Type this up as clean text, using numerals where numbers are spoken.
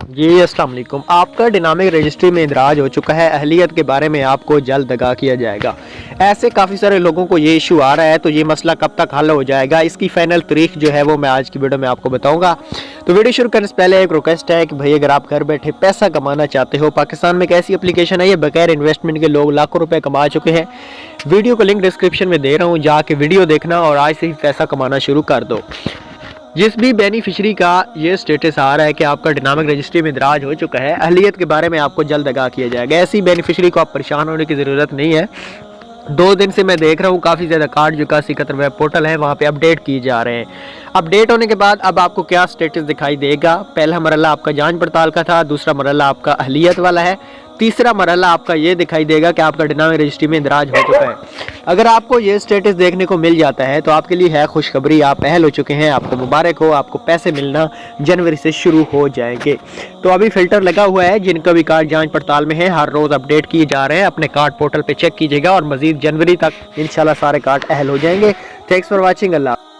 जी अस्सलाम वालेकुम। आपका डायनामिक रजिस्ट्री में इंदराज हो चुका है, अहलियत के बारे में आपको जल्द आगाह किया जाएगा। ऐसे काफ़ी सारे लोगों को ये इशू आ रहा है, तो ये मसला कब तक हल हो जाएगा, इसकी फ़ाइनल तारीख जो है वो मैं आज की वीडियो में आपको बताऊंगा। तो वीडियो शुरू करने से पहले एक रिक्वेस्ट है कि भाई अगर आप घर बैठे पैसा कमाना चाहते हो, पाकिस्तान में एक ऐसी एप्लीकेशन है, ये बगैर इन्वेस्टमेंट के लोग लाखों रुपये कमा चुके हैं। वीडियो का लिंक डिस्क्रिप्शन में दे रहा हूँ, जाके वीडियो देखना और आज से ही पैसा कमाना शुरू कर दो। जिस भी बेनिफिशरी का ये स्टेटस आ रहा है कि आपका डायनामिक रजिस्ट्री में इंदराज हो चुका है, अहलियत के बारे में आपको जल्द आगाह किया जाएगा। ऐसी बेनिफिशरी को आप परेशान होने की ज़रूरत नहीं है। 2 दिन से मैं देख रहा हूँ काफ़ी ज़्यादा कार्ड जो कासी कतर वेब पोर्टल है वहाँ पे अपडेट किए जा रहे हैं। अपडेट होने के बाद अब आपको क्या स्टेटस दिखाई देगा, पहला मरला आपका जांच पड़ताल का था, दूसरा मरला आपका अहलियत वाला है, तीसरा मरला आपका ये दिखाई देगा कि आपका डायनामिक रजिस्ट्री में इंदराज हो चुका है। अगर आपको ये स्टेटस देखने को मिल जाता है तो आपके लिए है खुशखबरी, आप अहल हो चुके हैं, आपको मुबारक हो, आपको पैसे मिलना जनवरी से शुरू हो जाएंगे। तो अभी फ़िल्टर लगा हुआ है, जिनका भी कार्ड जांच पड़ताल में है हर रोज़ अपडेट किए जा रहे हैं। अपने कार्ड पोर्टल पे चेक कीजिएगा और मज़ीद जनवरी तक इंशाल्लाह सारे कार्ड अहल हो जाएंगे। Thanks for watching. अल्लाह।